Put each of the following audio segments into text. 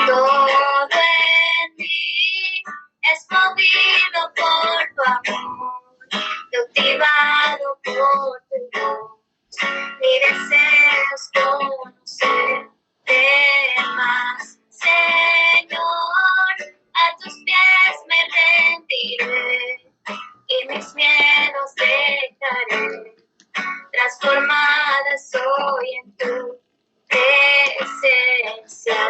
Todo en mí es movido por tu amor, cautivado por tu voz. Mi deseo es conocerte más, Señor. A tus pies me rendiré y mis miedos dejaré. Transformada soy en tu presencia.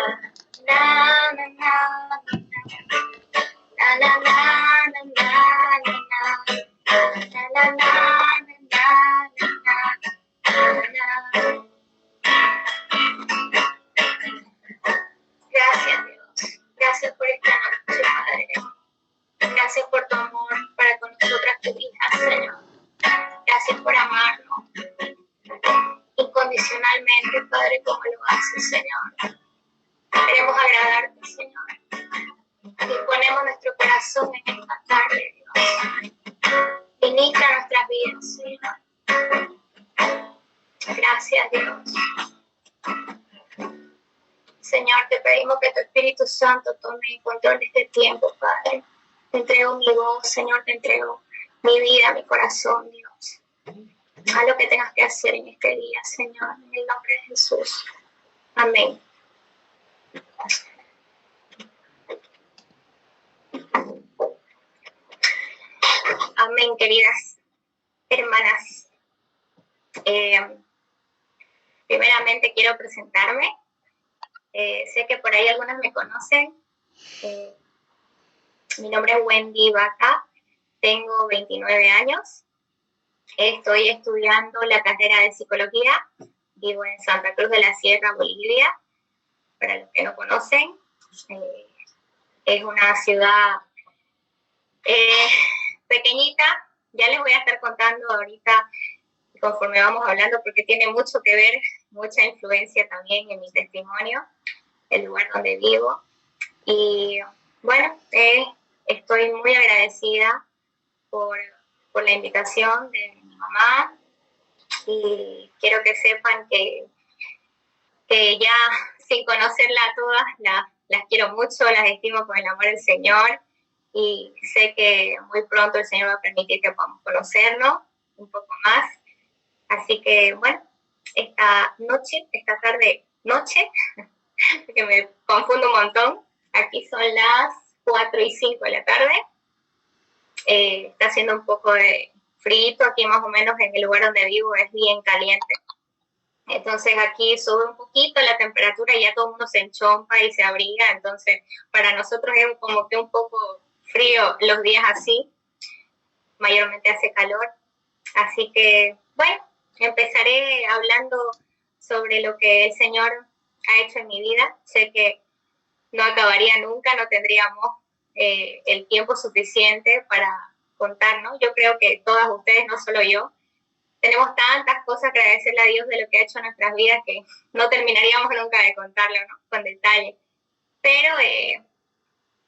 Na, na, na, na, na, na, na, na, na, na, na, na. Gracias, Dios. Gracias por esta noche, Padre. Gracias por tu amor para con nosotras, tus hijas, Señor. Gracias por amarnos incondicionalmente, Padre, como lo haces, Señor. Queremos agradarte, Señor. Y ponemos nuestro corazón en esta tarde, Dios. Ministra nuestras vidas, Señor. Gracias, Dios. Señor, te pedimos que tu Espíritu Santo tome control de este tiempo, Padre. Te entrego mi voz, Señor, te entrego mi vida, mi corazón, Dios. Haz lo que tengas que hacer en este día, Señor, en el nombre de Jesús. Amén. Amén, queridas hermanas. Primeramente quiero presentarme. Sé que por ahí algunas me conocen. Mi nombre es Wendy Vaca, tengo 29 años. Estoy estudiando la carrera de psicología. Vivo en Santa Cruz de la Sierra, Bolivia. Para los que no conocen, es una ciudad pequeñita. Ya les voy a estar contando ahorita conforme vamos hablando, porque tiene mucho que ver, mucha influencia también en mi testimonio, el lugar donde vivo. Y bueno, estoy muy agradecida por la invitación de mi mamá, y quiero que sepan que ya sin conocerla a todas, las quiero mucho, las estimo con el amor del Señor, y sé que muy pronto el Señor va a permitir que podamos conocernos un poco más. Así que, bueno, esta tarde, que me confundo un montón, aquí son las 4:05 de la tarde. Está haciendo un poco de frío, aquí más o menos en el lugar donde vivo es bien caliente. Entonces aquí sube un poquito la temperatura y ya todo el mundo se enchompa y se abriga. Entonces para nosotros es como que un poco frío los días así. Mayormente hace calor. Así que, bueno, empezaré hablando sobre lo que el Señor ha hecho en mi vida. Sé que no acabaría nunca, no tendríamos el tiempo suficiente para contar, ¿no? Yo creo que todas ustedes, no solo yo, tenemos tantas cosas que agradecerle a Dios de lo que ha hecho en nuestras vidas que no terminaríamos nunca de contarlo, ¿no? Con detalle. Pero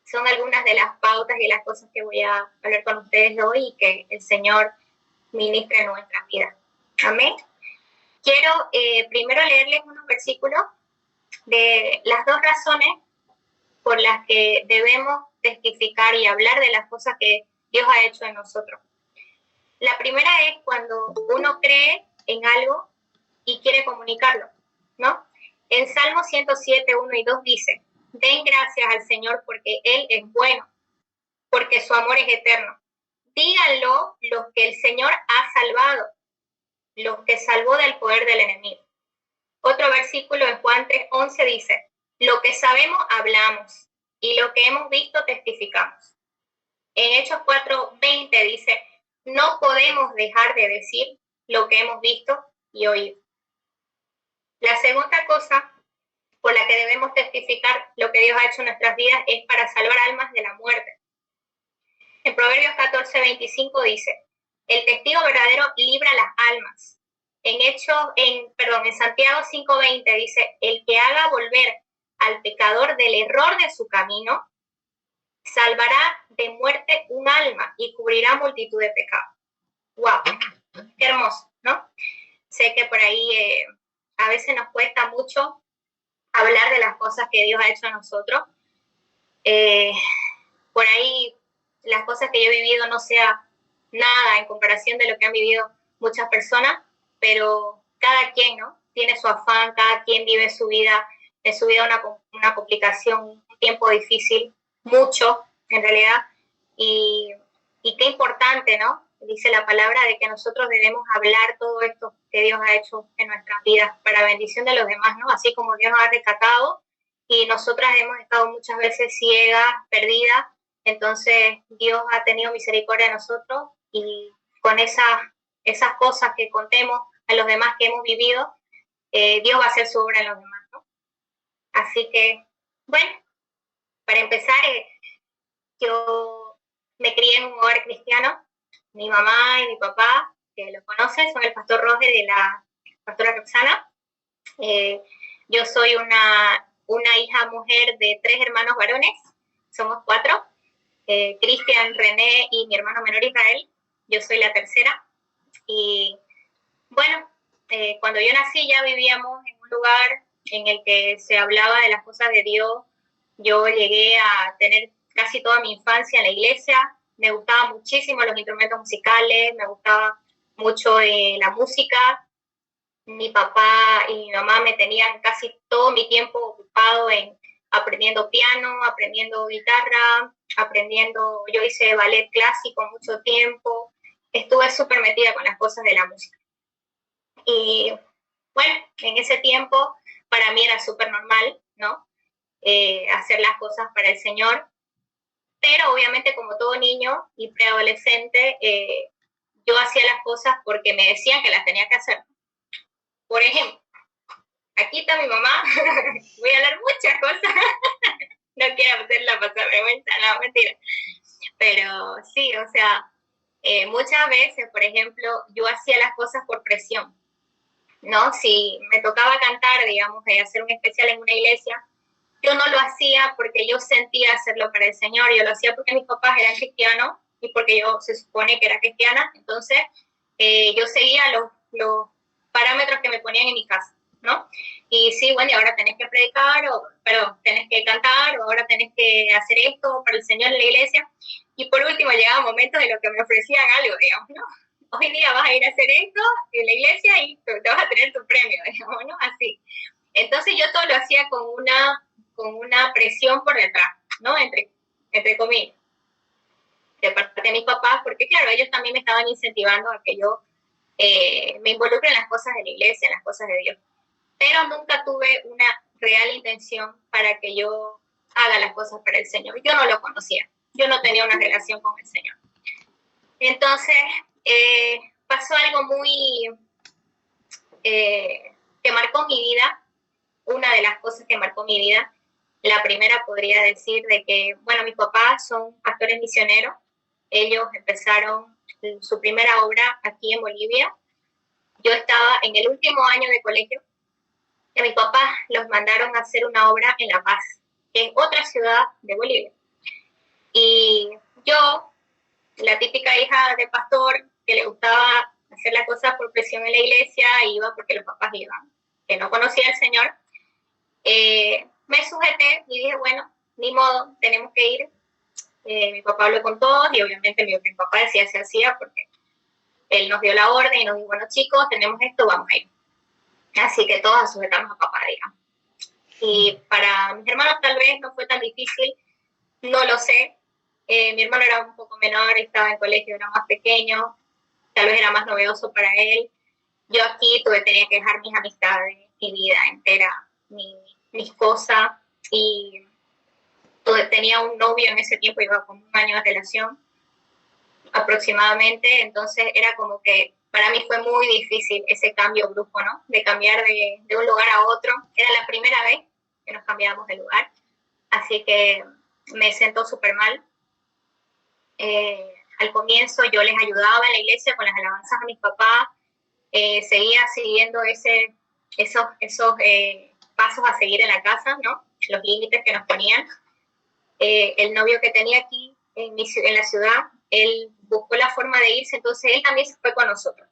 son algunas de las pautas y las cosas que voy a hablar con ustedes hoy y que el Señor ministre en nuestras vidas. Amén. Quiero primero leerles unos versículos de las dos razones por las que debemos testificar y hablar de las cosas que Dios ha hecho en nosotros. La primera es cuando uno cree en algo y quiere comunicarlo, ¿no? En Salmo 107, 1 y 2 dice: den gracias al Señor porque Él es bueno, porque su amor es eterno. Díganlo los que el Señor ha salvado, los que salvó del poder del enemigo. Otro versículo en Juan 3:11 dice: lo que sabemos hablamos y lo que hemos visto testificamos. En Hechos 4:20 dice: no podemos dejar de decir lo que hemos visto y oído. La segunda cosa por la que debemos testificar lo que Dios ha hecho en nuestras vidas es para salvar almas de la muerte. En Proverbios 14:25 dice: el testigo verdadero libra las almas. En Santiago 5:20 dice: el que haga volver al pecador del error de su camino, salvará de muerte un alma y cubrirá multitud de pecados. ¡Wow! ¡Qué hermoso!, ¿no? Sé que por ahí a veces nos cuesta mucho hablar de las cosas que Dios ha hecho a nosotros. Por ahí las cosas que yo he vivido no sea nada en comparación de lo que han vivido muchas personas, pero cada quien, ¿no?, tiene su afán, cada quien vive su vida, en su vida una complicación, un tiempo difícil, mucho en realidad, y qué importante, ¿no?, dice la palabra de que nosotros debemos hablar todo esto que Dios ha hecho en nuestras vidas para bendición de los demás, ¿no? Así como Dios nos ha rescatado y nosotras hemos estado muchas veces ciegas, perdidas, entonces Dios ha tenido misericordia de nosotros y con esas cosas que contemos a los demás que hemos vivido, Dios va a hacer su obra en los demás, ¿no? Así que, bueno, para empezar, yo me crié en un hogar cristiano. Mi mamá y mi papá, que lo conocen, son el pastor Roger y la pastora Roxana. Yo soy una hija mujer de 3 hermanos varones, somos 4, Cristian, René y mi hermano menor Israel. Yo soy la tercera. Y bueno, cuando yo nací ya vivíamos en un lugar en el que se hablaba de las cosas de Dios. Yo llegué a tener casi toda mi infancia en la iglesia. Me gustaban muchísimo los instrumentos musicales, me gustaba mucho la música. Mi papá y mi mamá me tenían casi todo mi tiempo ocupado en aprendiendo piano, aprendiendo guitarra, yo hice ballet clásico mucho tiempo, estuve súper metida con las cosas de la música. Y bueno, en ese tiempo para mí era súper normal, ¿no? Hacer las cosas para el Señor, pero obviamente como todo niño y preadolescente, yo hacía las cosas porque me decían que las tenía que hacer. Por ejemplo, aquí está mi mamá, voy a hablar muchas cosas, no quiero hacerla pasar vergüenza, no, mentira. Pero sí, o sea, muchas veces, por ejemplo, yo hacía las cosas por presión, ¿no? Si me tocaba cantar, digamos, hacer un especial en una iglesia, yo no lo hacía porque yo sentía hacerlo para el Señor, yo lo hacía porque mis papás eran cristianos y porque yo se supone que era cristiana, entonces yo seguía los parámetros que me ponían en mi casa, ¿no? Y sí, bueno, y ahora tenés que predicar, pero tenés que cantar, o ahora tenés que hacer esto para el Señor en la iglesia. Y por último, llegaban momentos en los que me ofrecían algo, digamos, ¿no? Hoy día vas a ir a hacer esto en la iglesia y te vas a tener tu premio, digamos, ¿no? Así. Entonces yo todo lo hacía con una presión por detrás, ¿no? Entre comillas, de parte de mis papás, porque claro, ellos también me estaban incentivando a que yo me involucre en las cosas de la iglesia, en las cosas de Dios. Pero nunca tuve una real intención para que yo haga las cosas para el Señor. Yo no lo conocía, yo no tenía una relación con el Señor. Entonces, pasó algo muy que marcó mi vida. Una de las cosas que marcó mi vida, la primera podría decir de que, bueno, mis papás son pastores misioneros. Ellos empezaron su primera obra aquí en Bolivia. Yo estaba en el último año de colegio y a mis papás los mandaron a hacer una obra en La Paz, que es otra ciudad de Bolivia. Y yo, la típica hija de pastor que le gustaba hacer las cosas por presión en la iglesia, iba porque los papás iban, que no conocía al Señor, me sujeté y dije, bueno, ni modo, tenemos que ir. Mi papá habló con todos y obviamente mi papá decía se hacía porque él nos dio la orden y nos dijo, bueno chicos, tenemos esto, vamos a ir. Así que todos sujetamos a papá, digamos. Y para mis hermanos tal vez no fue tan difícil, no lo sé. Mi hermano era un poco menor, estaba en colegio, era más pequeño, tal vez era más novedoso para él. Yo aquí tenía que dejar mis amistades, mi vida entera, mis cosas, y tenía un novio en ese tiempo, iba con 1 año de relación aproximadamente, entonces era como que para mí fue muy difícil ese cambio brusco, ¿no? De cambiar de un lugar a otro. Era la primera vez que nos cambiábamos de lugar, así que me sentó súper mal. Al comienzo yo les ayudaba en la iglesia con las alabanzas a mis papás, seguía siguiendo esos pasos a seguir en la casa, ¿no? Los límites que nos ponían. el novio que tenía aquí en la ciudad, él buscó la forma de irse, entonces él también se fue con nosotros.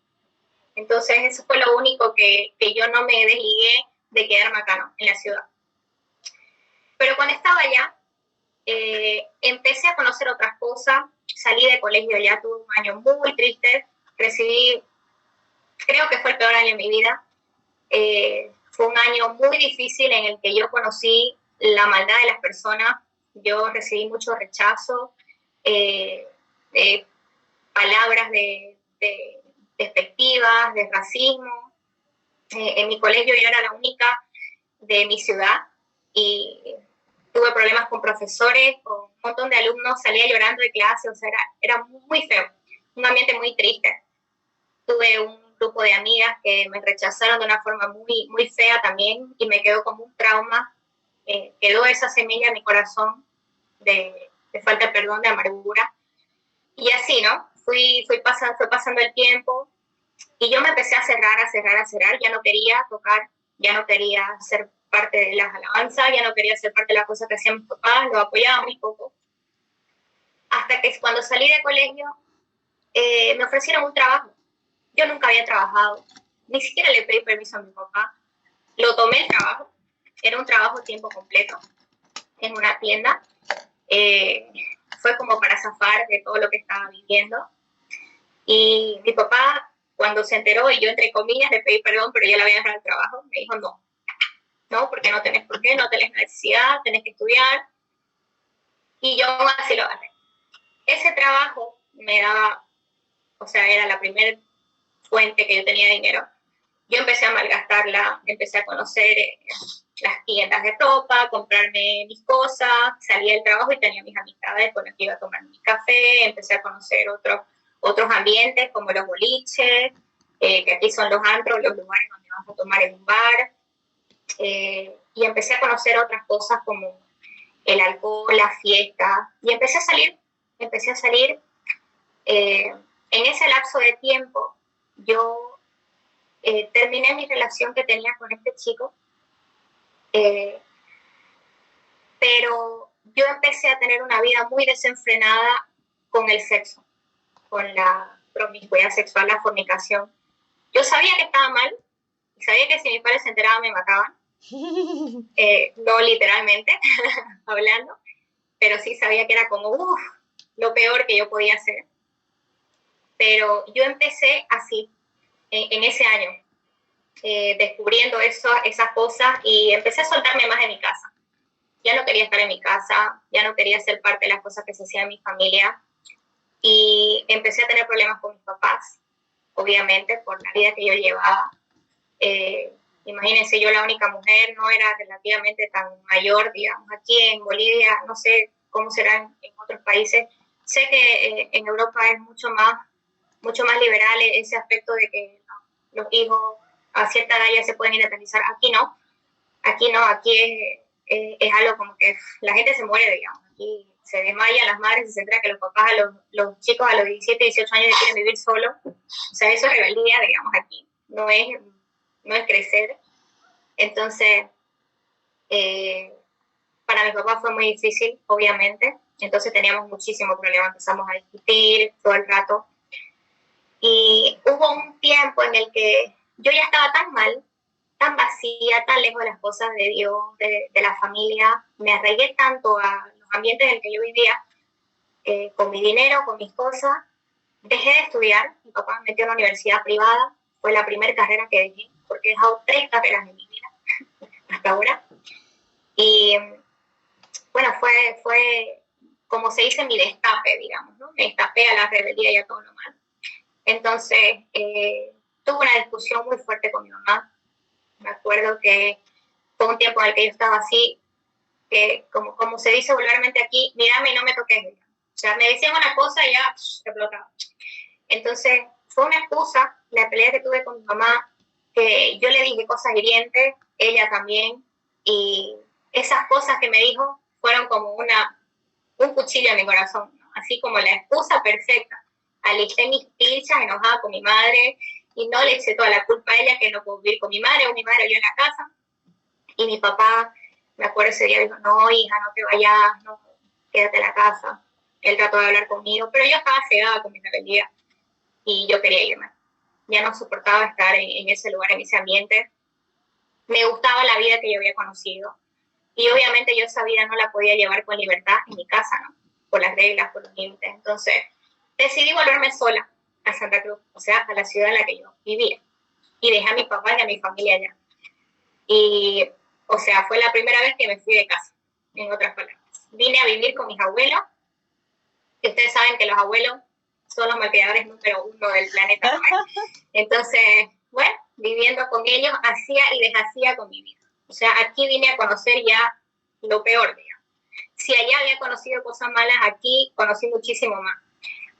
Entonces eso fue lo único que yo no me desligué de quedarme acá, ¿no? En la ciudad. Pero cuando estaba allá, empecé a conocer otras cosas, salí de colegio ya, tuve un año muy triste, recibí, creo que fue el peor año de mi vida, fue un año muy difícil en el que yo conocí la maldad de las personas, yo recibí mucho rechazo, eh, palabras de despectivas, de racismo. En mi colegio yo era la única de mi ciudad y tuve problemas con profesores, con un montón de alumnos, salía llorando de clase, o sea, era muy feo, un ambiente muy triste. Tuve un grupo de amigas que me rechazaron de una forma muy fea también y me quedó como un trauma, quedó esa semilla en mi corazón de falta de perdón, de amargura. Y así, ¿no? Fue pasando el tiempo y yo me empecé a cerrar, ya no quería tocar, ya no quería ser parte de las alabanzas, ya no quería ser parte de las cosas que hacían mis papás, los apoyaba muy poco. Hasta que cuando salí de colegio me ofrecieron un trabajo. Yo nunca había trabajado, ni siquiera le pedí permiso a mi papá. Lo tomé el trabajo, era un trabajo a tiempo completo en una tienda. Fue como para zafar de todo lo que estaba viviendo. Y mi papá, cuando se enteró, y yo entre comillas le pedí perdón, pero yo le había dejado el trabajo, me dijo no, porque no tenés por qué, no tenés necesidad, tenés que estudiar. Y yo así lo agarré. Ese trabajo me daba, o sea, era la primera fuente que yo tenía de dinero. Yo empecé a malgastarla, empecé a conocer las tiendas de ropa, comprarme mis cosas, salía del trabajo y tenía mis amistades con las que iba a tomar mi café, empecé a conocer otros ambientes como los boliches, que aquí son los antros, los lugares donde vas a tomar en un bar, y empecé a conocer otras cosas como el alcohol, la fiesta, y empecé a salir. En ese lapso de tiempo, yo terminé mi relación que tenía con este chico, pero yo empecé a tener una vida muy desenfrenada con el sexo, con la promiscuidad sexual, la fornicación. Yo sabía que estaba mal, y sabía que si mis padres se enteraban me mataban, no literalmente hablando, pero sí sabía que era como lo peor que yo podía hacer. Pero yo empecé así, en ese año, descubriendo esas cosas y empecé a soltarme más de mi casa. Ya no quería estar en mi casa, ya no quería ser parte de las cosas que se hacían en mi familia y empecé a tener problemas con mis papás, obviamente por la vida que yo llevaba. Imagínense, yo la única mujer, no era relativamente tan mayor, digamos, aquí en Bolivia, no sé cómo serán en otros países. Sé que en Europa es mucho más liberal ese aspecto de que los hijos a cierta edad ya se pueden independizar. Aquí no, aquí es algo como que la gente se muere, digamos. Aquí se desmayan las madres y se entera que los papás, los chicos a los 17, 18 años ya quieren vivir solos. O sea, eso es rebeldía, digamos, aquí. No es crecer. Entonces, para mi papá fue muy difícil, obviamente. Entonces teníamos muchísimo problema, empezamos a discutir todo el rato. Y hubo un tiempo en el que yo ya estaba tan mal, tan vacía, tan lejos de las cosas de Dios, de la familia, me arraigué tanto a los ambientes en el que yo vivía, con mi dinero, con mis cosas, dejé de estudiar, mi papá me metió en una universidad privada, fue la primera carrera que dejé, porque he dejado 3 carreras en mi vida hasta ahora, y bueno, fue como se dice mi destape, digamos, ¿no? Me destapé a la rebeldía y a todo lo malo. Entonces, tuve una discusión muy fuerte con mi mamá. Me acuerdo que fue un tiempo en el que yo estaba así, que como se dice vulgarmente aquí, mírame y no me toques. O sea, me decían una cosa y ya explotaba. Entonces, fue una excusa, la pelea que tuve con mi mamá, que yo le dije cosas hirientes, ella también, y esas cosas que me dijo fueron como un cuchillo en mi corazón, ¿no? Así como la excusa perfecta. Alisté mis pilchas, enojada con mi madre, y no le eché toda la culpa a ella que no puedo vivir con mi madre o mi madre yo en la casa. Y mi papá, me acuerdo ese día, dijo, no, hija, no te vayas, no, quédate en la casa. Él trató de hablar conmigo, pero yo estaba cegada con mi rebeldía y yo quería irme. Ya no soportaba estar en ese lugar, en ese ambiente. Me gustaba la vida que yo había conocido. Y obviamente yo esa vida no la podía llevar con libertad en mi casa, ¿no? Por las reglas, por los límites. Entonces decidí volverme sola a Santa Cruz, o sea, a la ciudad en la que yo vivía. Y dejé a mis papás y a mi familia allá. Y, o sea, fue la primera vez que me fui de casa, en otras palabras. Vine a vivir con mis abuelos, y ustedes saben que los abuelos son los malcriadores número 1 del planeta, ¿no? Entonces, bueno, viviendo con ellos, hacía y deshacía con mi vida. O sea, aquí vine a conocer ya lo peor, digamos. Si allá había conocido cosas malas, aquí conocí muchísimo más.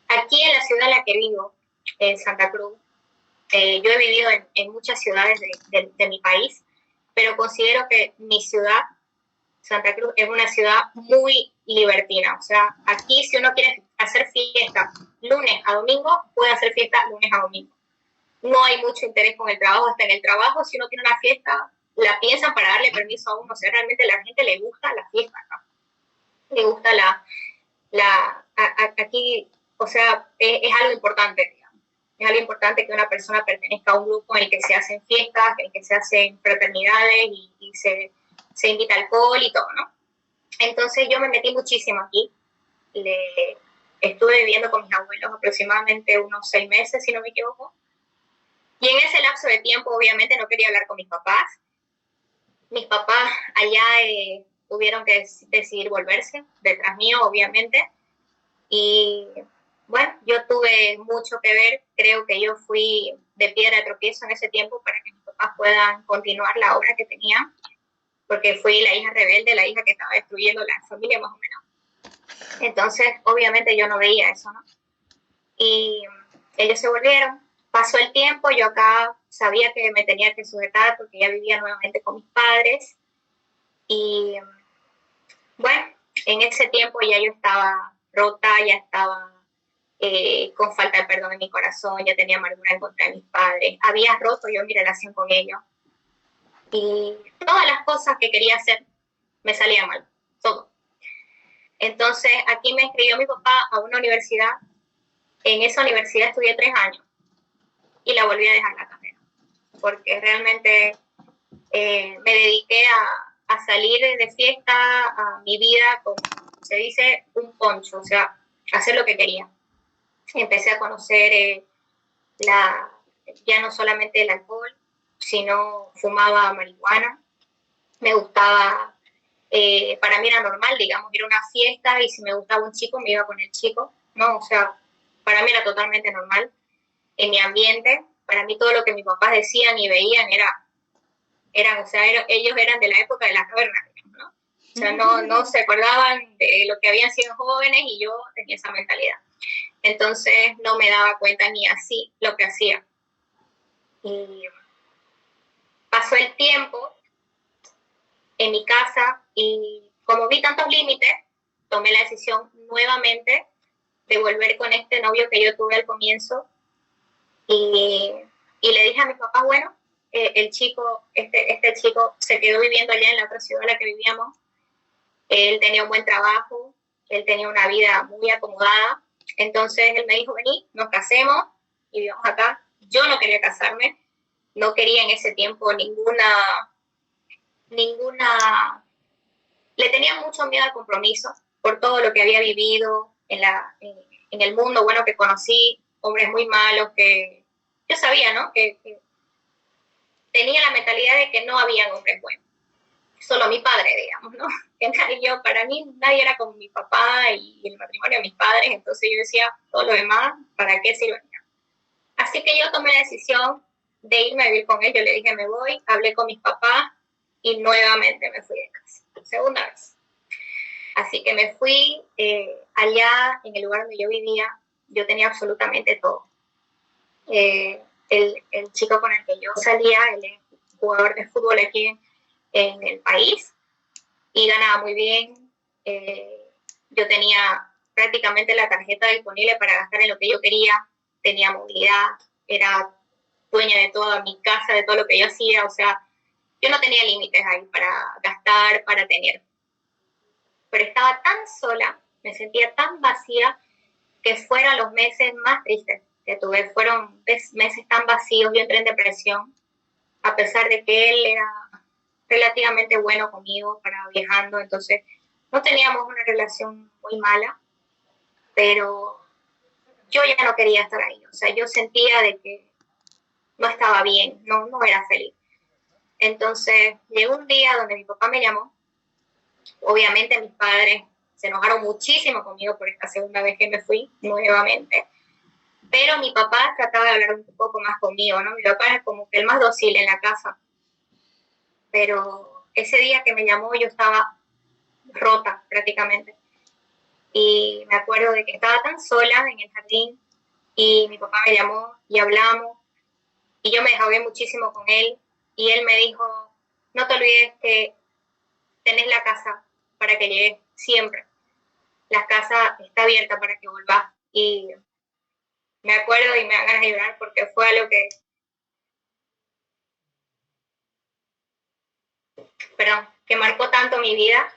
Aquí en la ciudad en la que vivo, en Santa Cruz, yo he vivido en muchas ciudades de mi país, pero considero que mi ciudad, Santa Cruz, es una ciudad muy libertina. O sea, aquí si uno quiere hacer fiesta lunes a domingo, puede hacer fiesta lunes a domingo. No hay mucho interés con el trabajo, hasta en el trabajo, si uno tiene una fiesta, la piensan para darle permiso a uno. O sea, realmente a la gente le gusta la fiesta, ¿no? Le gusta aquí, o sea, es algo importante, digamos. Es algo importante que una persona pertenezca a un grupo en el que se hacen fiestas, en el que se hacen fraternidades y se invita alcohol y todo, ¿no? Entonces yo me metí muchísimo aquí. Estuve viviendo con mis abuelos aproximadamente unos 6 meses, si no me equivoco. Y en ese lapso de tiempo, obviamente, no quería hablar con mis papás. Mis papás allá tuvieron que decidir volverse detrás mío, obviamente. Y bueno, yo tuve mucho que ver. Creo que yo fui de piedra de tropiezo en ese tiempo para que mis papás puedan continuar la obra que tenían, porque fui la hija rebelde, la hija que estaba destruyendo la familia más o menos. Entonces, obviamente yo no veía eso, ¿no? Y ellos se volvieron. Pasó el tiempo, yo acá sabía que me tenía que sujetar porque ya vivía nuevamente con mis padres. Y bueno, en ese tiempo ya yo estaba rota, ya estaba con falta de perdón en mi corazón, ya tenía amargura en contra de mis padres. Había roto yo mi relación con ellos. Y todas las cosas que quería hacer me salían mal, todo. Entonces aquí me inscribió mi papá a una universidad. En esa universidad estudié 3 años y la volví a dejar la carrera, porque realmente me dediqué a salir de fiesta, a mi vida, como se dice, un poncho, o sea, hacer lo que quería. Empecé a conocer ya no solamente el alcohol, sino fumaba marihuana, me gustaba, para mí era normal, digamos, ir a una fiesta y si me gustaba un chico, me iba con el chico, ¿no? O sea, para mí era totalmente normal en mi ambiente. Para mí todo lo que mis papás decían y veían o sea, ellos eran de la época de las cavernas, ¿no? O sea, no se acordaban de lo que habían sido jóvenes y yo tenía esa mentalidad. Entonces no me daba cuenta ni así lo que hacía. Y pasó el tiempo en mi casa y como vi tantos límites, tomé la decisión nuevamente de volver con este novio que yo tuve al comienzo y le dije a mis papás, bueno, el chico, este chico se quedó viviendo allá en la otra ciudad en la que vivíamos. Él tenía un buen trabajo, él tenía una vida muy acomodada. Entonces él me dijo, vení, nos casemos y vivamos acá. Yo no quería casarme, no quería en ese tiempo ninguna, le tenía mucho miedo al compromiso por todo lo que había vivido en el mundo, bueno, que conocí hombres muy malos, que yo sabía, ¿no? Que tenía la mentalidad de que no había hombres buenos, solo mi padre, digamos, ¿no? Para mí nadie era como mi papá y el matrimonio de mis padres, entonces yo decía, todo lo demás, ¿para qué sirve? Así que yo tomé la decisión de irme a vivir con él. Yo le dije, me voy, hablé con mis papás y nuevamente me fui de casa, segunda vez. Así que me fui allá en el lugar donde yo vivía, yo tenía absolutamente todo. El chico con el que yo salía, él es jugador de fútbol aquí en el país y ganaba muy bien. Yo tenía prácticamente la tarjeta disponible para gastar en lo que yo quería, tenía movilidad, era dueña de toda mi casa, de todo lo que yo hacía, o sea, yo no tenía límites ahí para gastar, para tener. Pero estaba tan sola Me sentía tan vacía que fueron los meses más tristes que tuve. Fueron meses tan vacíos, yo entré en depresión, a pesar de que él era relativamente bueno conmigo para viajando, entonces no teníamos una relación muy mala, pero yo ya no quería estar ahí, o sea, yo sentía de que no estaba bien, no era feliz. Entonces llegó un día donde mi papá me llamó, obviamente mis padres se enojaron muchísimo conmigo por esta segunda vez que me fui nuevamente, pero mi papá trataba de hablar un poco más conmigo, ¿no? Mi papá es como que el más dócil en la casa, pero ese día que me llamó yo estaba rota prácticamente. Y me acuerdo de que estaba tan sola en el jardín y mi papá me llamó y hablamos y yo me desahogué muchísimo con él y él me dijo, no te olvides que tenés la casa para que llegues siempre. La casa está abierta para que volvás. Y me acuerdo y me dan ganas de llorar porque fue algo que marcó tanto mi vida.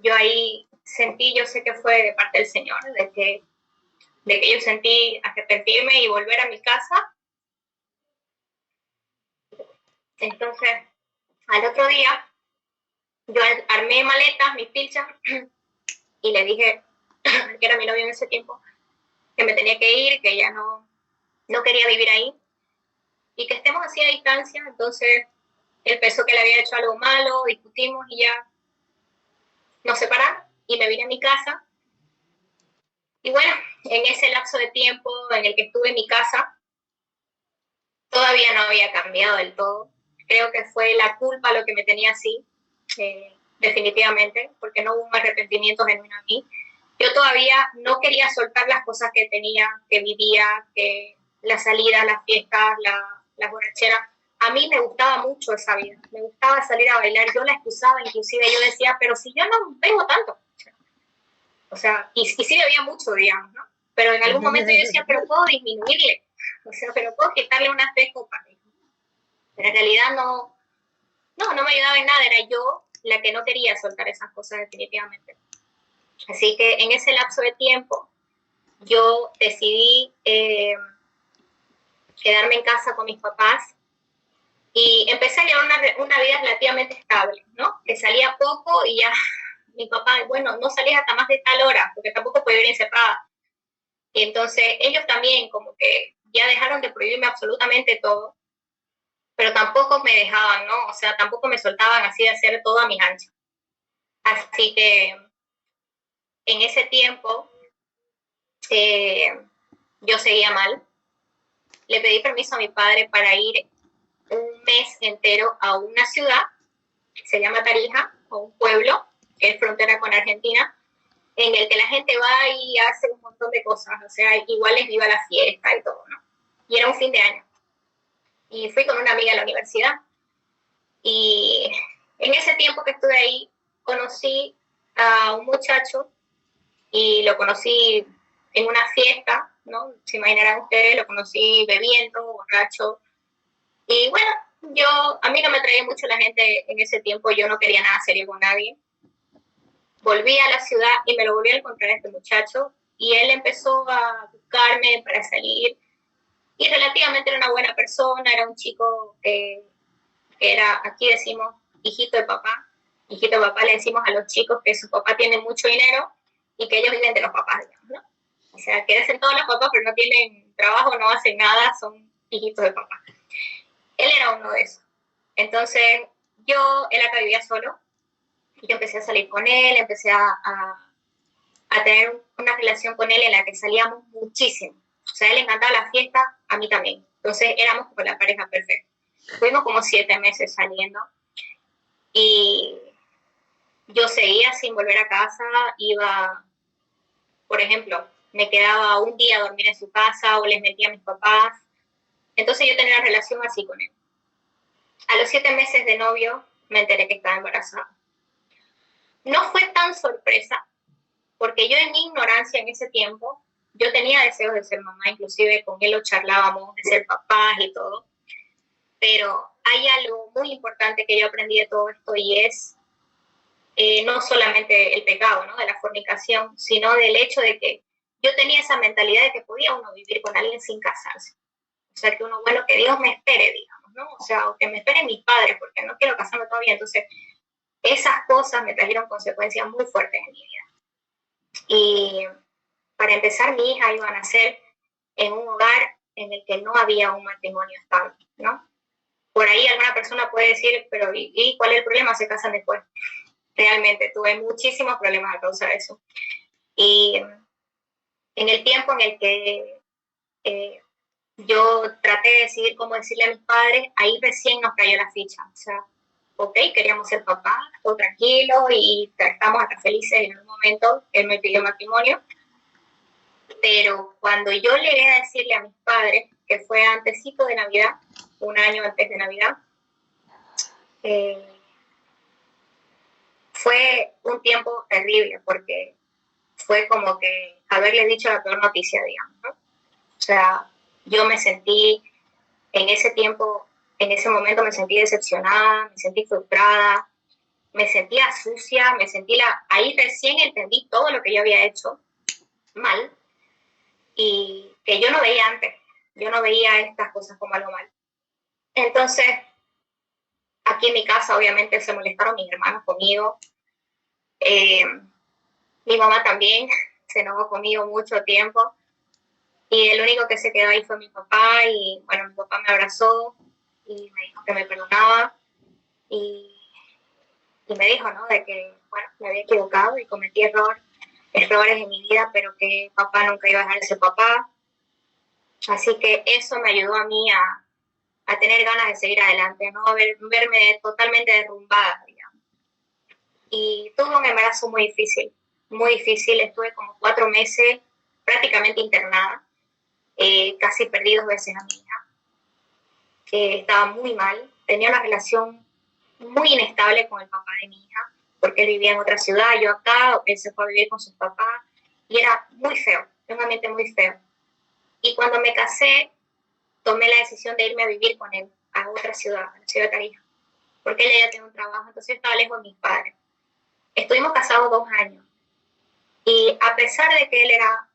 Yo ahí sentí, yo sé que fue de parte del Señor, de que yo sentí arrepentirme y volver a mi casa. Entonces, al otro día, yo armé maletas, mis pilchas, y le dije, que era mi novio en ese tiempo, que me tenía que ir, que ya no quería vivir ahí, y que estemos así a distancia. Entonces, él pensó que le había hecho algo malo, discutimos y ya nos separamos, y me vine a mi casa. Y bueno, en ese lapso de tiempo en el que estuve en mi casa, todavía no había cambiado del todo. Creo que fue la culpa lo que me tenía así, definitivamente, porque no hubo un arrepentimiento genuino a mí. Yo todavía no quería soltar las cosas que tenía, que vivía, que las salidas, las fiestas, las borracheras. A mí me gustaba mucho esa vida, me gustaba salir a bailar, yo la excusaba, inclusive yo decía, pero si yo no bebo tanto, o sea, y sí bebía mucho, digamos, ¿no? Pero en algún momento yo decía, pero puedo disminuirle, o sea, pero puedo quitarle unas 3 copas. Pero en realidad no me ayudaba en nada, era yo la que no quería soltar esas cosas definitivamente. Así que en ese lapso de tiempo yo decidí quedarme en casa con mis papás y empecé a llevar una vida relativamente estable, ¿no? Que salía poco y ya mi papá, bueno, no salías hasta más de tal hora, porque tampoco podía ir encerrada. Y entonces ellos también como que ya dejaron de prohibirme absolutamente todo, pero tampoco me dejaban, ¿no? O sea, tampoco me soltaban así de hacer todo a mis anchas. Así que en ese tiempo yo seguía mal. Le pedí permiso a mi padre para ir un mes entero a una ciudad que se llama Tarija, o un pueblo que es frontera con Argentina, en el que la gente va y hace un montón de cosas, o sea, igual les viva la fiesta y todo, ¿no? Y era un fin de año. Y fui con una amiga a la universidad. Y en ese tiempo que estuve ahí, conocí a un muchacho y lo conocí en una fiesta, ¿no? Se imaginarán ustedes, lo conocí bebiendo, borracho. Y bueno, a mí no me traía mucho la gente en ese tiempo, yo no quería nada serio con nadie. Volví a la ciudad y me lo volví a encontrar a este muchacho y él empezó a buscarme para salir y relativamente era una buena persona, era un chico que era, aquí decimos, hijito de papá. Hijito de papá le decimos a los chicos que su papá tiene mucho dinero y que ellos viven de los papás, digamos, ¿no? O sea, que hacen todos los papás, pero no tienen trabajo, no hacen nada, son hijitos de papá. Él era uno de esos. Entonces, él acá vivía solo, y yo empecé a salir con él, empecé a tener una relación con él en la que salíamos muchísimo. O sea, a él le encantaba la fiesta, a mí también. Entonces, éramos como la pareja perfecta. Fuimos como 7 meses saliendo y yo seguía sin volver a casa, iba, por ejemplo, me quedaba un día a dormir en su casa o les metía a mis papás. Entonces yo tenía una relación así con él. A los 7 meses de novio me enteré que estaba embarazada. No fue tan sorpresa, porque yo en mi ignorancia en ese tiempo, yo tenía deseos de ser mamá, inclusive con él lo charlábamos de ser papás y todo, pero hay algo muy importante que yo aprendí de todo esto y es no solamente el pecado, ¿no? De la fornicación, sino del hecho de que yo tenía esa mentalidad de que podía uno vivir con alguien sin casarse. O sea, que uno, bueno, que Dios me espere, digamos, ¿no? O sea, o que me esperen mis padres, porque no quiero casarme todavía. Entonces, esas cosas me trajeron consecuencias muy fuertes en mi vida. Y para empezar, mi hija iba a nacer en un hogar en el que no había un matrimonio estable, ¿no? Por ahí alguna persona puede decir, pero ¿y cuál es el problema? Se casan después. Realmente tuve muchísimos problemas a causa de eso. Y en el tiempo en el que yo traté de decidir cómo decirle a mis padres, ahí recién nos cayó la ficha. O sea, ok, queríamos ser papás, todo tranquilo y estamos hasta felices. En un momento él me pidió matrimonio, pero cuando yo llegué a decirle a mis padres, que fue antesito de Navidad, un año antes de Navidad, eh, fue un tiempo terrible porque fue como que haberles dicho la peor noticia, digamos, ¿no? O sea, yo me sentí en ese tiempo, en ese momento me sentí decepcionada, me sentí frustrada, me sentía sucia, ahí recién entendí todo lo que yo había hecho mal y que yo no veía antes, yo no veía estas cosas como algo mal. Entonces, aquí en mi casa obviamente se molestaron mis hermanos conmigo, eh, mi mamá también se enojó conmigo mucho tiempo y el único que se quedó ahí fue mi papá y bueno, mi papá me abrazó y me dijo que me perdonaba y, y me dijo, ¿no? De que, bueno, me había equivocado y cometí errores en mi vida, pero que papá nunca iba a dejar de ser papá. Así que eso me ayudó a mí a tener ganas de seguir adelante, ¿no? Verme totalmente derrumbada, digamos. Y tuve un embarazo muy difícil. Estuve como 4 meses prácticamente internada. Casi perdí 2 veces a mi hija. Estaba muy mal. Tenía una relación muy inestable con el papá de mi hija, porque él vivía en otra ciudad, yo acá, él se fue a vivir con sus papás, y era muy feo, un ambiente muy feo. Y cuando me casé, tomé la decisión de irme a vivir con él a otra ciudad, a la ciudad de Tarija, porque él ya tenía un trabajo, entonces estaba lejos de mis padres. Estuvimos casados 2 años, y a pesar de que él era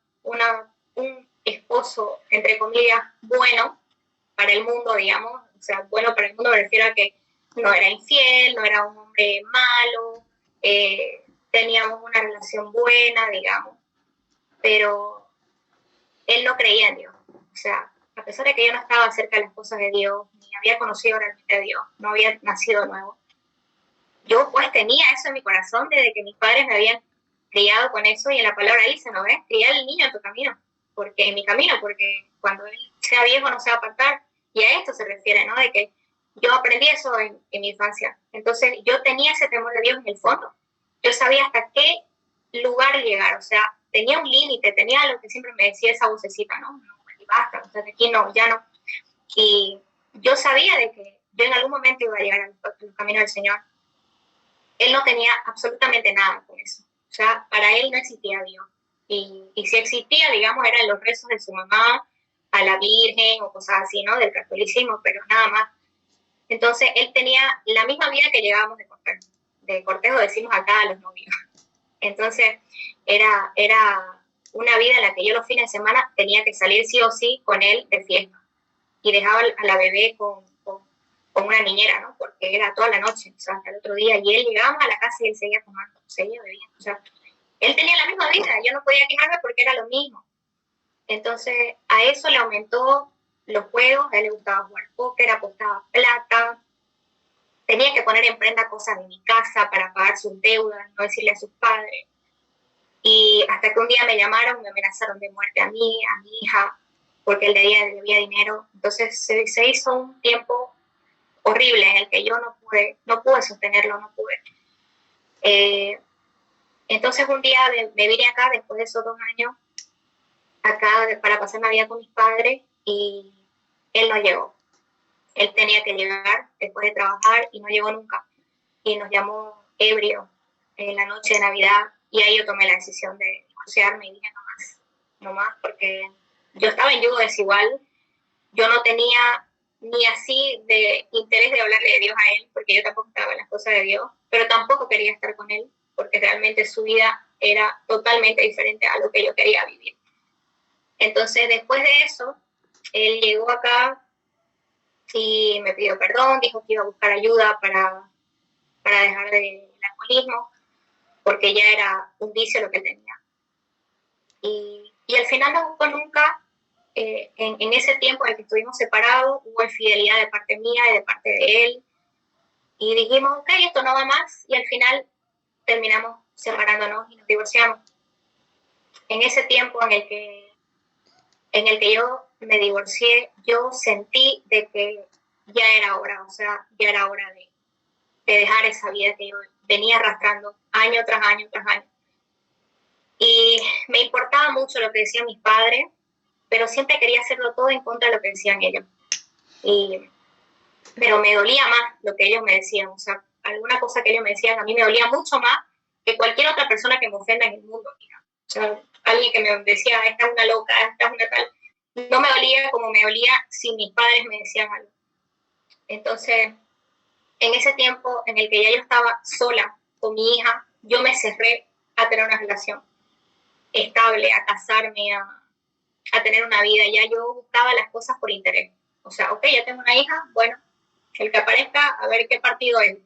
un esposo, entre comillas, bueno para el mundo, digamos, o sea, bueno para el mundo me refiero a que no era infiel, no era un hombre malo, teníamos una relación buena, digamos, pero él no creía en Dios. O sea, a pesar de que yo no estaba cerca de las cosas de Dios, ni había conocido realmente a Dios, no había nacido nuevo, yo pues tenía eso en mi corazón desde que mis padres me habían criado con eso y en la palabra dice, ¿no ves? Criar al niño en tu camino, porque en mi camino, porque cuando él sea viejo no se va a apartar. Y a esto se refiere, ¿no? De que yo aprendí eso en mi infancia. Entonces yo tenía ese temor de Dios en el fondo. Yo sabía hasta qué lugar llegar, o sea, tenía un límite, tenía lo que siempre me decía esa vocecita, ¿no? No, y basta, o sea, de aquí no, ya no. Y yo sabía de que yo en algún momento iba a llegar al camino del Señor. Él no tenía absolutamente nada con eso. O sea, para él no existía Dios. Y si existía, digamos, eran los rezos de su mamá a la Virgen o cosas así, ¿no? Del catolicismo, pero nada más. Entonces, él tenía la misma vida que llegábamos de cortejo. De cortejo decimos acá a los novios. Entonces, era una vida en la que yo los fines de semana tenía que salir sí o sí con él de fiesta. Y dejaba a la bebé con una niñera, ¿no? Porque era toda la noche, o sea, hasta el otro día. Y él llegaba a la casa y él seguía tomando, seguía bebiendo. O sea, él tenía la misma vida, yo no podía quejarme porque era lo mismo. Entonces, a eso le aumentó los juegos, a él le gustaba jugar póker, apostaba plata, tenía que poner en prenda cosas de mi casa para pagar sus deudas, no decirle a sus padres. Y hasta que un día me llamaron, me amenazaron de muerte a mí, a mi hija, porque él debía dinero. Entonces se hizo un tiempo horrible en el que yo no pude sostenerlo, no pude. Entonces un día me vine acá después de esos 2 años, acá para pasar Navidad con mis padres y él no llegó. Él tenía que llegar después de trabajar y no llegó nunca. Y nos llamó ebrio en la noche de Navidad y ahí yo tomé la decisión de divorciarme y dije no más porque yo estaba en yugo desigual, yo no tenía ni así de interés de hablarle de Dios a él, porque yo tampoco estaba en las cosas de Dios, pero tampoco quería estar con él, porque realmente su vida era totalmente diferente a lo que yo quería vivir. Entonces, después de eso, él llegó acá y me pidió perdón, dijo que iba a buscar ayuda para dejar el alcoholismo, porque ya era un vicio lo que tenía. Y al final no buscó nunca. En ese tiempo en el que estuvimos separados, hubo infidelidad de parte mía y de parte de él. Y dijimos, ok, esto no va más. Y al final terminamos separándonos y nos divorciamos. En ese tiempo en el que yo me divorcié, yo sentí de que ya era hora, o sea, ya era hora de dejar esa vida que yo venía arrastrando año tras año tras año. Y me importaba mucho lo que decían mis padres, pero siempre quería hacerlo todo en contra de lo que decían ellos. Pero me dolía más lo que ellos me decían, o sea, alguna cosa que ellos me decían a mí me dolía mucho más que cualquier otra persona que me ofenda en el mundo. Digamos. O sea, alguien que me decía, esta es una loca, esta es una tal, no me dolía como me dolía si mis padres me decían algo. Entonces, en ese tiempo en el que ya yo estaba sola con mi hija, yo me cerré a tener una relación estable, a casarme, a tener una vida. Ya yo buscaba las cosas por interés. O sea, ok, ya tengo una hija, bueno, el que aparezca, a ver qué partido es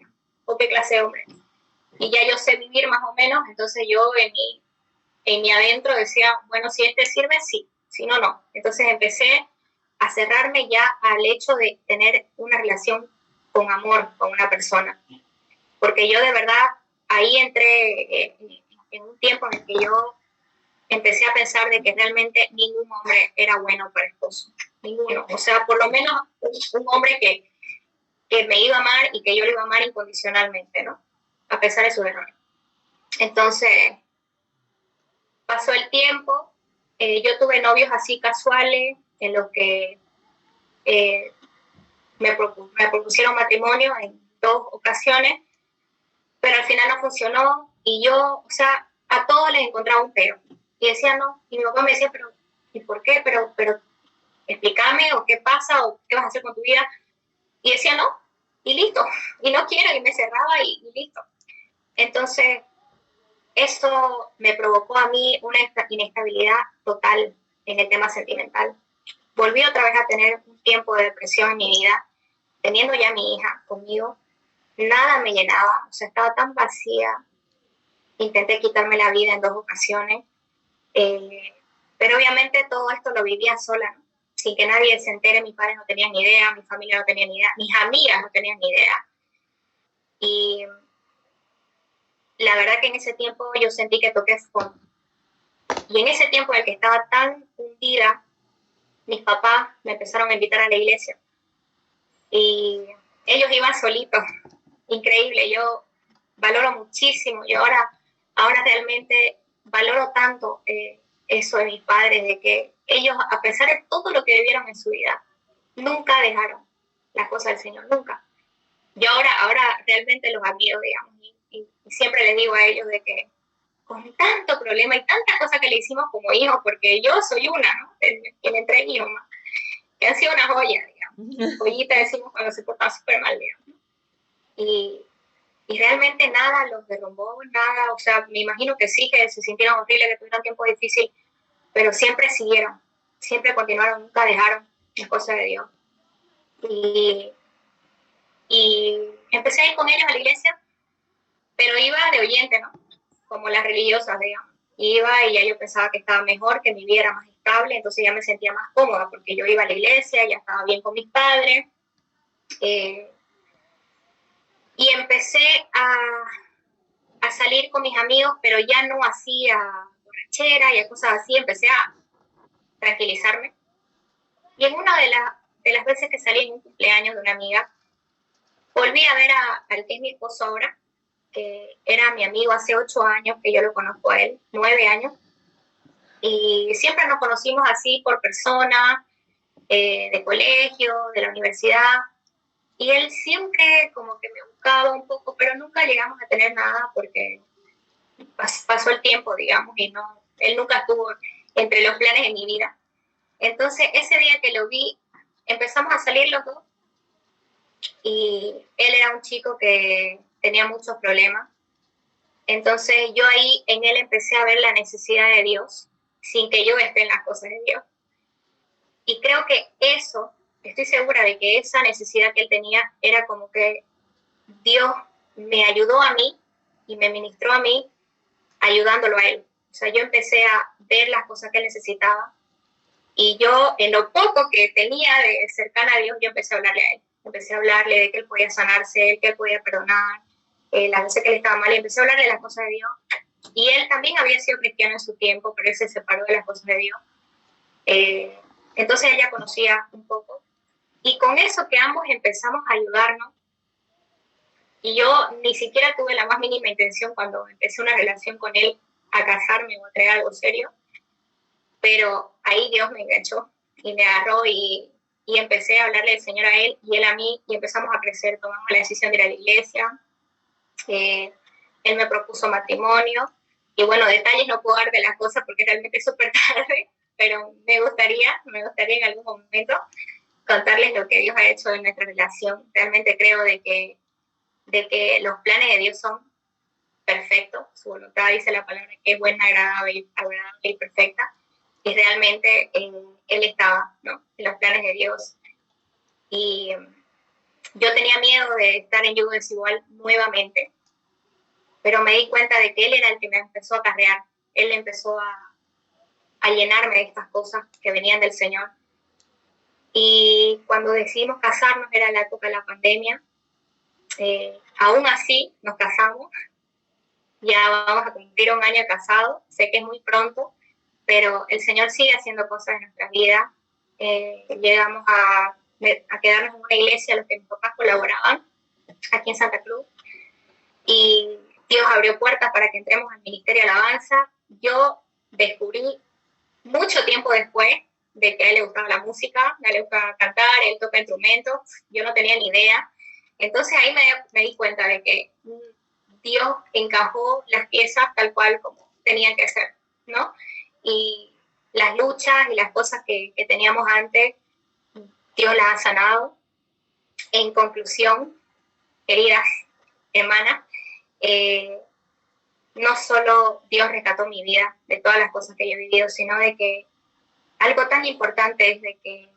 o qué clase de hombre. Y ya yo sé vivir más o menos, entonces yo en mi adentro decía, bueno, si este sirve, sí, si no, no. Entonces empecé a cerrarme ya al hecho de tener una relación con amor con una persona. Porque yo de verdad ahí entré en un tiempo en el que yo empecé a pensar de que realmente ningún hombre era bueno para esposo. Ninguno. O sea, por lo menos un hombre que me iba a amar y que yo lo iba a amar incondicionalmente, ¿no? A pesar de sus errores. Entonces, pasó el tiempo, yo tuve novios así casuales, en los que me propusieron matrimonio en 2 ocasiones, pero al final no funcionó y yo, o sea, a todos les encontraba un pero. Y decía no, y mi papá me decía, pero, ¿y por qué? Pero, explícame, o qué pasa, o qué vas a hacer con tu vida. Y decía no, y listo, y no quiero, y me cerraba y listo. Entonces, eso me provocó a mí una inestabilidad total en el tema sentimental. Volví otra vez a tener un tiempo de depresión en mi vida, teniendo ya a mi hija conmigo. Nada me llenaba, o sea, estaba tan vacía. Intenté quitarme la vida en 2 ocasiones, pero obviamente todo esto lo vivía sola, ¿no? Sin que nadie se entere. Mis padres no tenían ni idea, mi familia no tenía ni idea, mis amigas no tenían ni idea. Y la verdad que en ese tiempo yo sentí que toqué fondo. Y en ese tiempo en el que estaba tan hundida, mis papás me empezaron a invitar a la iglesia. Y ellos iban solitos. Increíble, yo valoro muchísimo. Yo ahora realmente valoro tanto eso de mis padres, de que ellos, a pesar de todo lo que vivieron en su vida, nunca dejaron las cosas del Señor, nunca. Yo ahora realmente los admiro, digamos, y siempre les digo a ellos de que con tanto problema y tantas cosas que le hicimos como hijos, porque yo soy una, ¿no? Tiene 3 hijos más, que han sido una joya, digamos. Joyita decimos cuando se portan súper mal, digamos. Y realmente nada los derrumbó, nada, o sea, me imagino que sí, que se sintieron horribles, que tuvieron tiempo difícil, pero siempre siguieron, siempre continuaron, nunca dejaron las cosas de Dios. Y empecé a ir con ellos a la iglesia, pero iba de oyente, ¿no? Como las religiosas, digamos. Iba y ya yo pensaba que estaba mejor, que mi vida era más estable, entonces ya me sentía más cómoda, porque yo iba a la iglesia, ya estaba bien con mis padres, y empecé a salir con mis amigos, pero ya no hacía borrachera y a cosas así, empecé a tranquilizarme. Y en una de las veces que salí en un cumpleaños de una amiga, volví a ver al que es mi esposo ahora, que era mi amigo hace 8 años, que yo lo conozco a él, 9 años, y siempre nos conocimos así por persona, de colegio, de la universidad, y él siempre como que me buscaba un poco, pero nunca llegamos a tener nada porque pasó el tiempo, digamos, y no, él nunca estuvo entre los planes de mi vida. Entonces, ese día que lo vi, empezamos a salir los dos y él era un chico que tenía muchos problemas. Entonces yo ahí en él empecé a ver la necesidad de Dios sin que yo esté en las cosas de Dios. Y creo que eso, estoy segura de que esa necesidad que él tenía era como que Dios me ayudó a mí y me ministró a mí ayudándolo a él. O sea, yo empecé a ver las cosas que él necesitaba y yo, en lo poco que tenía de cercana a Dios, yo empecé a hablarle a él. Empecé a hablarle de que él podía sanarse, que él podía perdonar, las veces que él estaba mal, y empecé a hablarle de las cosas de Dios. Y él también había sido cristiano en su tiempo, pero él se separó de las cosas de Dios. Entonces ella conocía un poco. Y con eso que ambos empezamos a ayudarnos, y yo ni siquiera tuve la más mínima intención cuando empecé una relación con él a casarme o a traer algo serio, pero ahí Dios me enganchó y me agarró y empecé a hablarle del Señor a él y él a mí y empezamos a crecer, tomamos la decisión de ir a la iglesia, él me propuso matrimonio y bueno, detalles no puedo dar de las cosas porque realmente es súper tarde, pero me gustaría en algún momento contarles lo que Dios ha hecho en nuestra relación. Realmente creo de que los planes de Dios son perfectos, su voluntad dice la palabra que es buena, agradable y perfecta, y realmente él estaba, ¿no?, en los planes de Dios. Y yo tenía miedo de estar en yugo desigual nuevamente, pero me di cuenta de que él era el que me empezó a acarrear, él empezó a llenarme de estas cosas que venían del Señor. Y cuando decidimos casarnos, era la época de la pandemia, aún así nos casamos, ya vamos a cumplir un año casados, sé que es muy pronto, pero el Señor sigue haciendo cosas en nuestras vidas. Llegamos a quedarnos en una iglesia, los que mis papás colaboraban, aquí en Santa Cruz, y Dios abrió puertas para que entremos al Ministerio de Alabanza. Yo descubrí mucho tiempo después de que a él le gustaba la música, a él le gustaba cantar, él toca instrumentos, yo no tenía ni idea. Entonces ahí me di cuenta de que Dios encajó las piezas tal cual como tenían que ser, ¿no? Y las luchas y las cosas que teníamos antes, Dios las ha sanado. En conclusión, queridas hermanas, no solo Dios rescató mi vida de todas las cosas que yo he vivido, sino de que algo tan importante es de que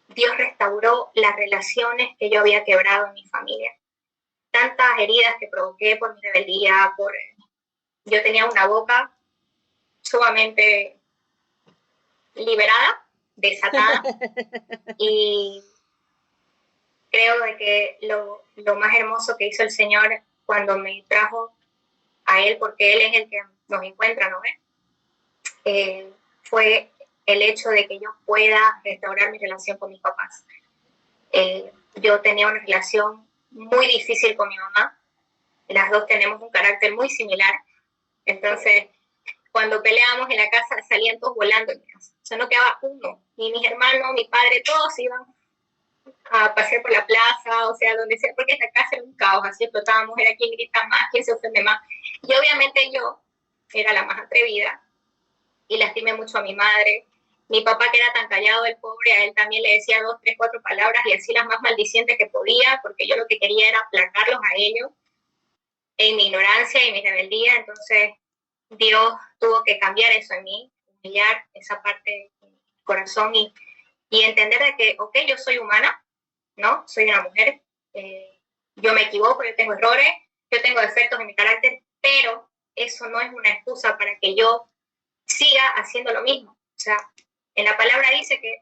Dios restauró las relaciones que yo había quebrado en mi familia. Tantas heridas que provoqué por mi rebeldía, yo tenía una boca sumamente liberada, desatada, y creo de que lo más hermoso que hizo el Señor cuando me trajo a Él, porque Él es el que nos encuentra, ¿no ves? Fue el hecho de que yo pueda restaurar mi relación con mis papás. Yo tenía una relación muy difícil con mi mamá, las dos tenemos un carácter muy similar, entonces cuando peleábamos en la casa salían todos volando en mi casa, o sea, no quedaba uno, ni mis hermanos, mi padre, todos iban a pasear por la plaza, o sea, donde sea, porque esta casa era un caos, así explotábamos, era quien grita más, quien se ofende más, y obviamente yo era la más atrevida, y lastimé mucho a mi madre. Mi papá, que era tan callado, el pobre, a él también le decía 2, 3, 4 palabras y así las más maldicientes que podía, porque yo lo que quería era aplacarlos a ellos en mi ignorancia y mi rebeldía. Entonces Dios tuvo que cambiar eso en mí, humillar esa parte de mi corazón y entender de que, ok, yo soy humana, ¿no? Soy una mujer, yo me equivoco, yo tengo errores, yo tengo defectos en mi carácter, pero eso no es una excusa para que yo siga haciendo lo mismo. O sea, en la palabra dice que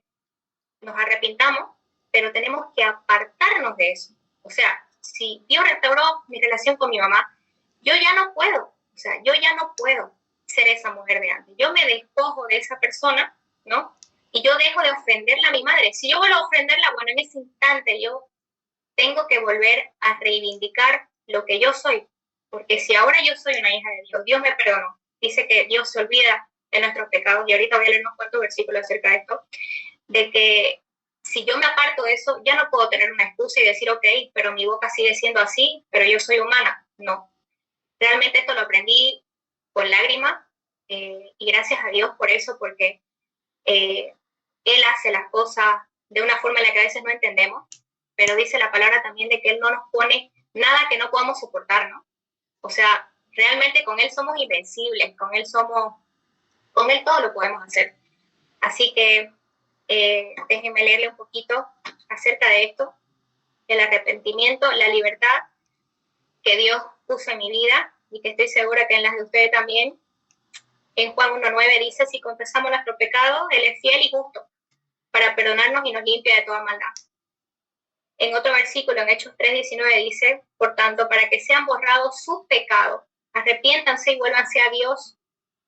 nos arrepintamos, pero tenemos que apartarnos de eso. O sea, si Dios restauró mi relación con mi mamá, yo ya no puedo, o sea, yo ya no puedo ser esa mujer de antes. Yo me despojo de esa persona, ¿no? Y yo dejo de ofenderla a mi madre. Si yo vuelvo a ofenderla, bueno, en ese instante yo tengo que volver a reivindicar lo que yo soy. Porque si ahora yo soy una hija de Dios, Dios me perdonó. Dice que Dios se olvida de nuestros pecados. Y ahorita voy a leer unos cuantos versículos acerca de esto. De que si yo me aparto de eso, ya no puedo tener una excusa y decir, ok, pero mi boca sigue siendo así, pero yo soy humana. No. Realmente esto lo aprendí con lágrimas y gracias a Dios por eso, porque Él hace las cosas de una forma en la que a veces no entendemos, pero dice la palabra también de que Él no nos pone nada que no podamos soportar, ¿no? O sea, realmente con Él somos invencibles, con Él todo lo podemos hacer. Así que déjenme leerle un poquito acerca de esto, el arrepentimiento, la libertad que Dios puso en mi vida y que estoy segura que en las de ustedes también. En Juan 1:9 dice, si confesamos nuestro pecado, Él es fiel y justo para perdonarnos y nos limpia de toda maldad. En otro versículo, en Hechos 3:19 dice, por tanto, para que sean borrados sus pecados, arrepiéntanse y vuélvanse a Dios,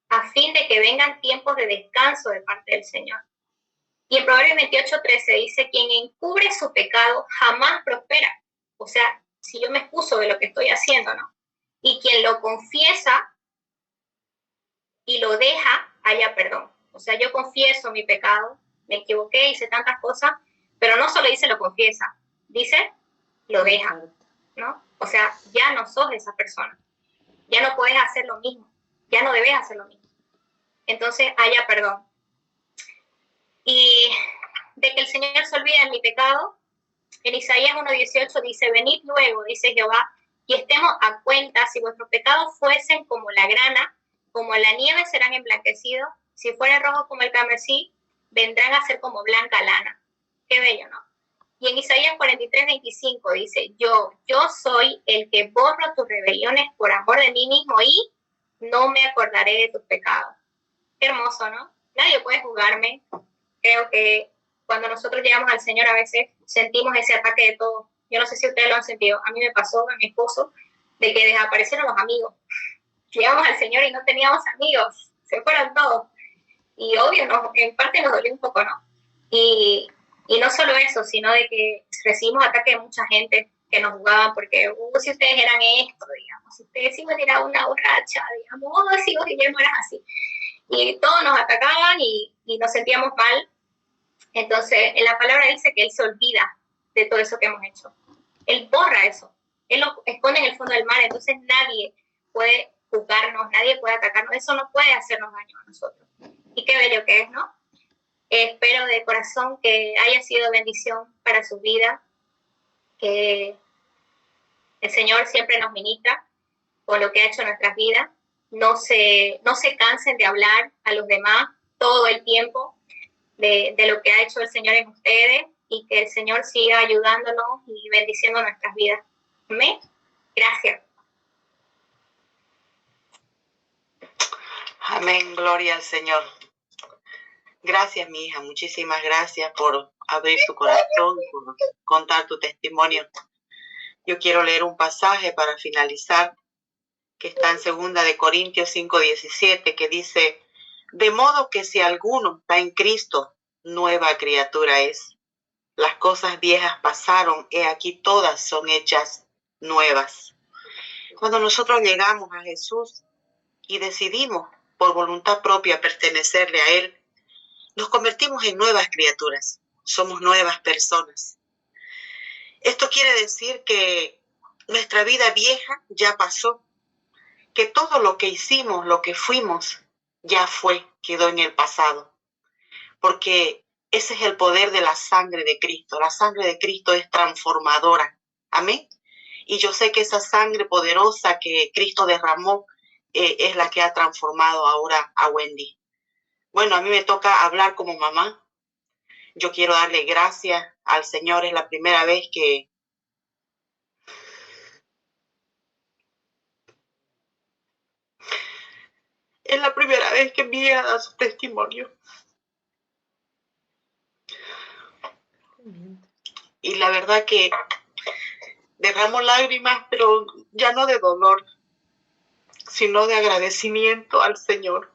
a fin de que vengan tiempos de descanso de parte del Señor. Y en Proverbios 28:13 dice, quien encubre su pecado jamás prospera. O sea, si yo me excuso de lo que estoy haciendo, ¿no? Y quien lo confiesa y lo deja, haya perdón. O sea, yo confieso mi pecado, me equivoqué, hice tantas cosas, pero no solo dice lo confiesa, dice lo deja, ¿no? O sea, ya no sos esa persona, ya no puedes hacer lo mismo, ya no debes hacer lo mismo. Entonces, haya perdón. Y de que el Señor se olvide de mi pecado, en Isaías 1:18 dice, venid luego, dice Jehová, y estemos a cuenta, si vuestros pecados fuesen como la grana, como la nieve serán emblanquecidos, si fueren rojos como el carmesí, vendrán a ser como blanca lana. Qué bello, ¿no? Y en Isaías 43:25 dice, yo soy el que borro tus rebeliones por amor de mí mismo y no me acordaré de tus pecados. Qué hermoso, ¿no? Nadie puede juzgarme. Creo que cuando nosotros llegamos al Señor a veces sentimos ese ataque de todo. Yo no sé si ustedes lo han sentido. A mí me pasó, a mi esposo, de que desaparecieron los amigos. Llegamos al Señor y no teníamos amigos. Se fueron todos. Y obvio, en parte nos dolió un poco, ¿no? Y no solo eso, sino de que recibimos ataques de mucha gente que nos jugaban porque, si ustedes eran esto, digamos, si ustedes iban a ir a una borracha, digamos, si vos Guillermo eras así. Y todos nos atacaban y nos sentíamos mal. Entonces, en la palabra dice que Él se olvida de todo eso que hemos hecho. Él borra eso. Él lo esconde en el fondo del mar. Entonces, nadie puede juzgarnos, nadie puede atacarnos. Eso no puede hacernos daño a nosotros. Y qué bello que es, ¿no? Espero de corazón que haya sido bendición para su vida, que el Señor siempre nos ministra con lo que ha hecho en nuestras vidas. No se cansen de hablar a los demás todo el tiempo de lo que ha hecho el Señor en ustedes y que el Señor siga ayudándonos y bendiciendo nuestras vidas. Amén. Gracias. Amén, gloria al Señor. Gracias, mi hija, muchísimas gracias por abrir tu corazón, por contar tu testimonio. Yo quiero leer un pasaje para finalizar, que está en 2 Corintios 5:17, que dice, de modo que si alguno está en Cristo, nueva criatura es. Las cosas viejas pasaron, he aquí todas son hechas nuevas. Cuando nosotros llegamos a Jesús y decidimos por voluntad propia pertenecerle a Él, nos convertimos en nuevas criaturas, somos nuevas personas. Esto quiere decir que nuestra vida vieja ya pasó, que todo lo que hicimos, lo que fuimos, ya fue, quedó en el pasado. Porque ese es el poder de la sangre de Cristo. La sangre de Cristo es transformadora. Amén. Y yo sé que esa sangre poderosa que Cristo derramó es la que ha transformado ahora a Wendy. Bueno, a mí me toca hablar como mamá. Yo quiero darle gracias al Señor. Es la primera vez que mi hija da su testimonio. Y la verdad que derramo lágrimas, pero ya no de dolor, sino de agradecimiento al Señor.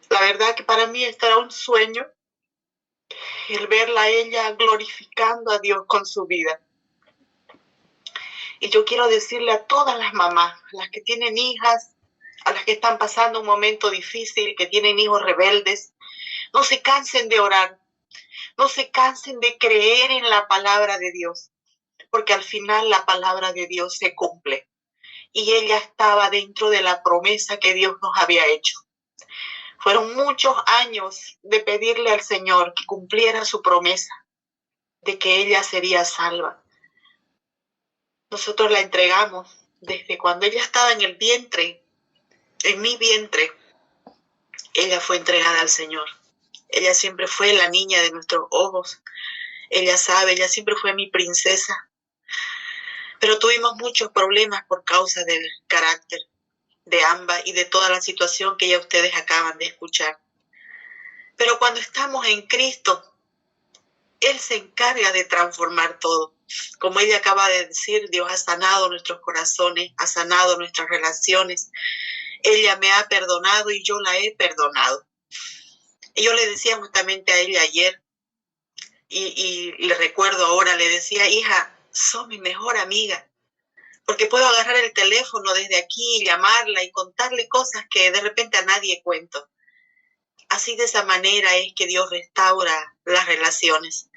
La verdad que para mí este era un sueño, el verla a ella glorificando a Dios con su vida. Y yo quiero decirle a todas las mamás, a las que tienen hijas, a las que están pasando un momento difícil, que tienen hijos rebeldes, no se cansen de orar, no se cansen de creer en la palabra de Dios, porque al final la palabra de Dios se cumple. Y ella estaba dentro de la promesa que Dios nos había hecho. Fueron muchos años de pedirle al Señor que cumpliera su promesa de que ella sería salva. Nosotros la entregamos desde cuando ella estaba en el vientre, en mi vientre. Ella fue entregada al Señor. Ella siempre fue la niña de nuestros ojos. Ella sabe, ella siempre fue mi princesa. Pero tuvimos muchos problemas por causa del carácter de ambas y de toda la situación que ya ustedes acaban de escuchar. Pero cuando estamos en Cristo, Él se encarga de transformar todo. Como ella acaba de decir, Dios ha sanado nuestros corazones, ha sanado nuestras relaciones. Ella me ha perdonado y yo la he perdonado. Y yo le decía justamente a ella ayer, y le recuerdo ahora, le decía, hija, sos mi mejor amiga, porque puedo agarrar el teléfono desde aquí y llamarla y contarle cosas que de repente a nadie cuento. Así de esa manera es que Dios restaura las relaciones.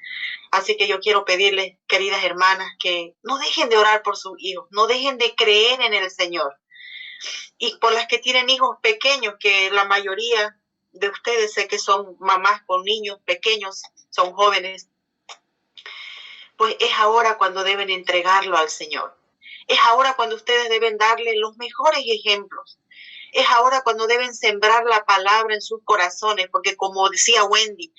Así que yo quiero pedirles, queridas hermanas, que no dejen de orar por sus hijos, no dejen de creer en el Señor. Y por las que tienen hijos pequeños, que la mayoría de ustedes sé que son mamás con niños pequeños, son jóvenes, pues es ahora cuando deben entregarlo al Señor. Es ahora cuando ustedes deben darle los mejores ejemplos. Es ahora cuando deben sembrar la palabra en sus corazones, porque como decía Wendy,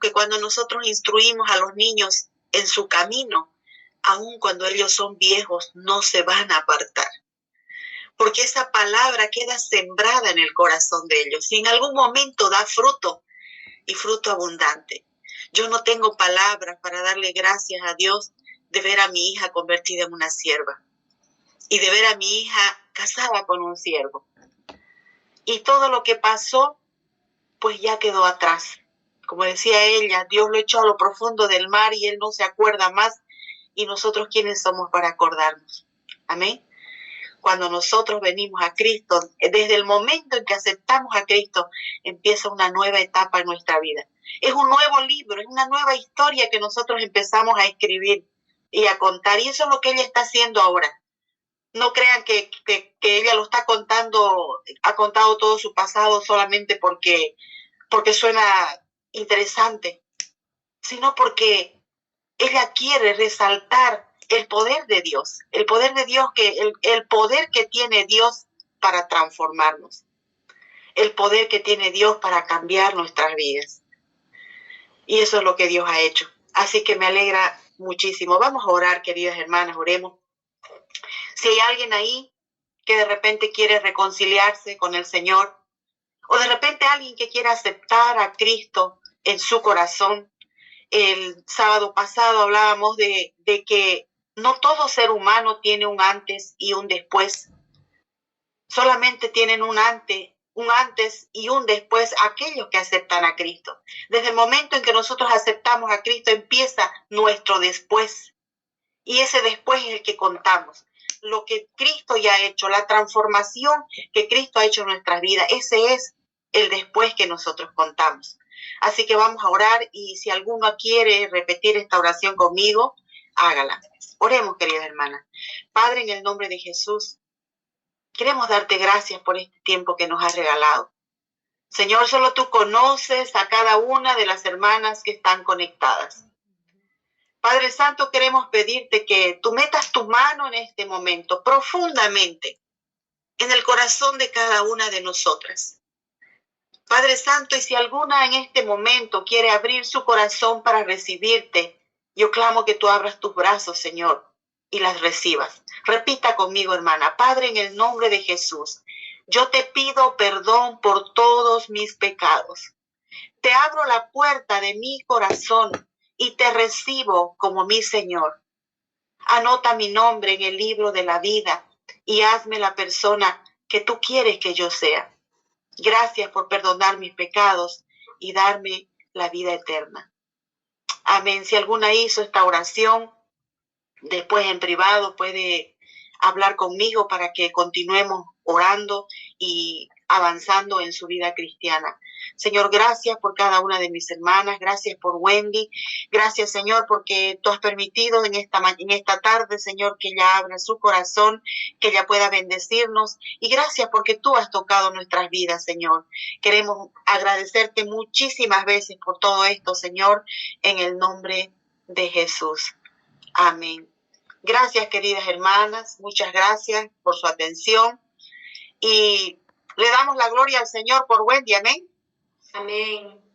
que cuando nosotros instruimos a los niños en su camino, aun cuando ellos son viejos, no se van a apartar. Porque esa palabra queda sembrada en el corazón de ellos y en algún momento da fruto y fruto abundante. Yo no tengo palabras para darle gracias a Dios de ver a mi hija convertida en una sierva y de ver a mi hija casada con un siervo. Y todo lo que pasó, pues ya quedó atrás. Como decía ella, Dios lo echó a lo profundo del mar y Él no se acuerda más. Y nosotros, ¿quiénes somos para acordarnos? Amén. Cuando nosotros venimos a Cristo, desde el momento en que aceptamos a Cristo, empieza una nueva etapa en nuestra vida. Es un nuevo libro, es una nueva historia que nosotros empezamos a escribir y a contar. Y eso es lo que ella está haciendo ahora. No crean que ella lo está contando, ha contado todo su pasado solamente porque suena interesante, sino porque ella quiere resaltar el poder de Dios, el poder que tiene Dios para transformarnos, el poder que tiene Dios para cambiar nuestras vidas. Y eso es lo que Dios ha hecho. Así que me alegra muchísimo. Vamos a orar, queridas hermanas, oremos. Si hay alguien ahí que de repente quiere reconciliarse con el Señor, o de repente alguien que quiera aceptar a Cristo en su corazón. El sábado pasado hablábamos de que no todo ser humano tiene un antes y un después. Solamente tienen un antes y un después aquellos que aceptan a Cristo. Desde el momento en que nosotros aceptamos a Cristo empieza nuestro después. Y ese después es el que contamos. Lo que Cristo ya ha hecho, la transformación que Cristo ha hecho en nuestras vidas, ese es el después que nosotros contamos. Así que vamos a orar y si alguno quiere repetir esta oración conmigo, hágala. Oremos, queridas hermanas. Padre, en el nombre de Jesús, queremos darte gracias por este tiempo que nos has regalado. Señor, solo tú conoces a cada una de las hermanas que están conectadas. Padre Santo, queremos pedirte que tú metas tu mano en este momento profundamente en el corazón de cada una de nosotras. Padre Santo, y si alguna en este momento quiere abrir su corazón para recibirte, yo clamo que tú abras tus brazos, Señor, y las recibas. Repita conmigo, hermana. Padre, en el nombre de Jesús, yo te pido perdón por todos mis pecados. Te abro la puerta de mi corazón y te recibo como mi Señor. Anota mi nombre en el libro de la vida y hazme la persona que tú quieres que yo sea. Gracias por perdonar mis pecados y darme la vida eterna. Amén. Si alguna hizo esta oración, después en privado puede hablar conmigo para que continuemos orando y avanzando en su vida cristiana. Señor, gracias por cada una de mis hermanas, gracias por Wendy, gracias, Señor, porque tú has permitido en esta tarde, Señor, que ella abra su corazón, que ella pueda bendecirnos, y gracias porque tú has tocado nuestras vidas, Señor. Queremos agradecerte muchísimas veces por todo esto, Señor, en el nombre de Jesús. Amén. Gracias, queridas hermanas, muchas gracias por su atención, y le damos la gloria al Señor por Wendy. Amén. Amén.